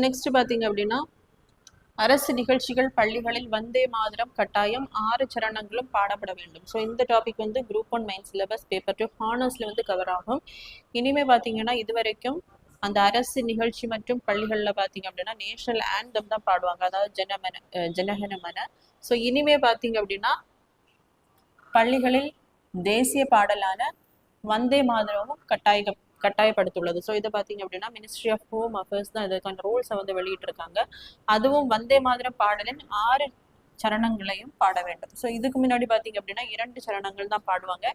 Next பார்த்தீங்க அப்படின்னா அரசு நிகழ்ச்சிகள் பள்ளிகளில் வந்தே மாதரம் கட்டாயம் 6 சரணங்களும் பாடப்பட வேண்டும். ஸோ இந்த டாபிக் வந்து குரூப் 1 மெயின் சிலபஸ் பேப்பர் 2 ஹானர்ஸ்ல வந்து கவர் ஆகும். இனிமே பார்த்தீங்கன்னா இது வரைக்கும் அந்த அரசு நிகழ்ச்சி மற்றும் பள்ளிகளில் பார்த்தீங்க அப்படின்னா நேஷனல் ஆந்தம் தான் பாடுவாங்க, அதாவது ஜனகணமன. ஸோ இனிமே பார்த்தீங்க அப்படின்னா பள்ளிகளில் தேசிய பாடலான வந்தே மாதரமும் கட்டாயப்படுத்தியுள்ளது. ஸோ இதை பார்த்தீங்க அப்படின்னா மினிஸ்ட்ரி ஆஃப் ஹோம் அஃபேர்ஸ் தான் இதுக்கான ரூல்ஸை வந்து வெளியிட்டிருக்காங்க. அதுவும் வந்தே மாதரம் பாடலின் 6 சரணங்களையும் பாட வேண்டும். ஸோ இதுக்கு முன்னாடி பார்த்தீங்க அப்படின்னா 2 சரணங்கள் தான் பாடுவாங்க,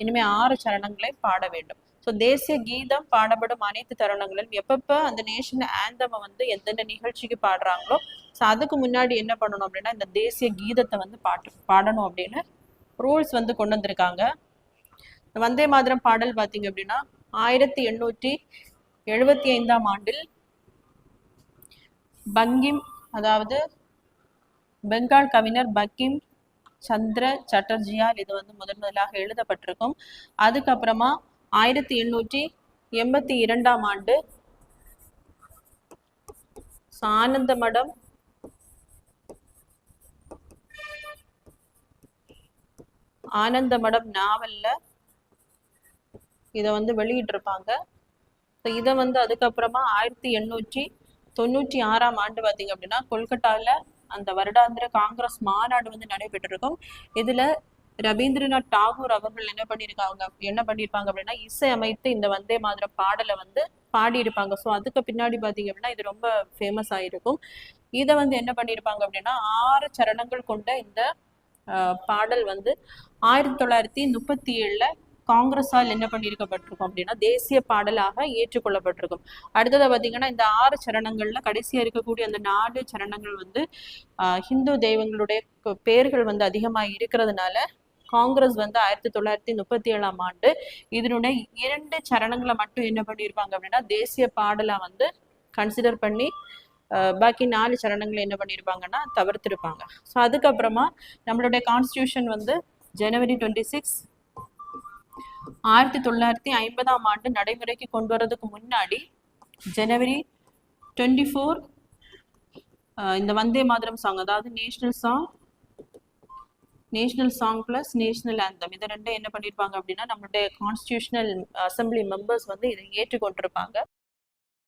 இனிமே 6 சரணங்களை பாட வேண்டும். ஸோ தேசிய கீதம் பாடப்படும் அனைத்து தருணங்களும் எப்பப்ப அந்த நேஷனல் ஆந்தமை வந்து எந்தெந்த நிகழ்ச்சிக்கு பாடுறாங்களோ ஸோ அதுக்கு முன்னாடி என்ன பண்ணணும் அப்படின்னா இந்த தேசிய கீதத்தை வந்து பாடணும் அப்படின்னு ரூல்ஸ் வந்து கொண்டு வந்திருக்காங்க. வந்தே மாதரம் பாடல் பார்த்தீங்க அப்படின்னா 1875ஆம் ஆண்டில் பங்கிம், அதாவது பெங்கால் கவிஞர் பங்கிம் சந்திர சட்டர்ஜியால் இது வந்து முதலாக எழுதப்பட்டிருக்கும். அதுக்கப்புறமா 1882ஆம் ஆண்டு ஆனந்தமடம் நாவல்ல இதை வந்து வெளியிட்டிருப்பாங்க. ஸோ இதை வந்து அதுக்கப்புறமா 1896ஆம் ஆண்டு பார்த்தீங்க அப்படின்னா கொல்கட்டாவில் அந்த வருடாந்திர காங்கிரஸ் மாநாடு வந்து நடைபெற்றிருக்கும். இதுல ரவீந்திரநாத் டாகூர் அவர்கள் என்ன பண்ணியிருப்பாங்க அப்படின்னா இசை அமைத்து இந்த வந்தே மாதரம் பாடலை வந்து பாடியிருப்பாங்க. ஸோ அதுக்கு பின்னாடி பார்த்தீங்க அப்படின்னா இது ரொம்ப ஃபேமஸ் ஆயிருக்கும். இதை வந்து என்ன பண்ணியிருப்பாங்க அப்படின்னா 6 சரணங்கள் கொண்ட இந்த பாடல் வந்து 1937ல காங்கிரஸால் என்ன பண்ணியிருக்கப்பட்டிருக்கும் அப்படின்னா தேசிய பாடலாக ஏற்றுக்கொள்ளப்பட்டிருக்கும். அடுத்ததை பார்த்தீங்கன்னா இந்த 6 சரணங்கள்ல கடைசியா இருக்கக்கூடிய அந்த 4 சரணங்கள் வந்து ஹிந்து தெய்வங்களுடைய பெயர்கள் வந்து அதிகமாக இருக்கிறதுனால காங்கிரஸ் வந்து 1937ஆம் ஆண்டு இதனுடைய 2 சரணங்களை மட்டும் என்ன பண்ணியிருப்பாங்க அப்படின்னா தேசிய பாடலா வந்து கன்சிடர் பண்ணி பாக்கி 4 சரணங்களை என்ன பண்ணியிருப்பாங்கன்னா தவிர்த்திருப்பாங்க. ஸோ அதுக்கப்புறமா நம்மளுடைய கான்ஸ்டியூஷன் வந்து ஜனவரி 26 1950ஆம் ஆண்டு நடைமுறைக்கு கொண்டு வரதுக்கு முன்னாடி ஜனவரி 24 இந்த வந்தே மாதரம் சாங், அதாவது national song plus national anthem இதை ரெண்டும் என்ன பண்ணியிருப்பாங்க அப்படின்னா நம்மளுடைய கான்ஸ்டியூஷனல் அசம்பிளி மெம்பர்ஸ் வந்து இதை ஏற்றுக்கொண்டிருப்பாங்க.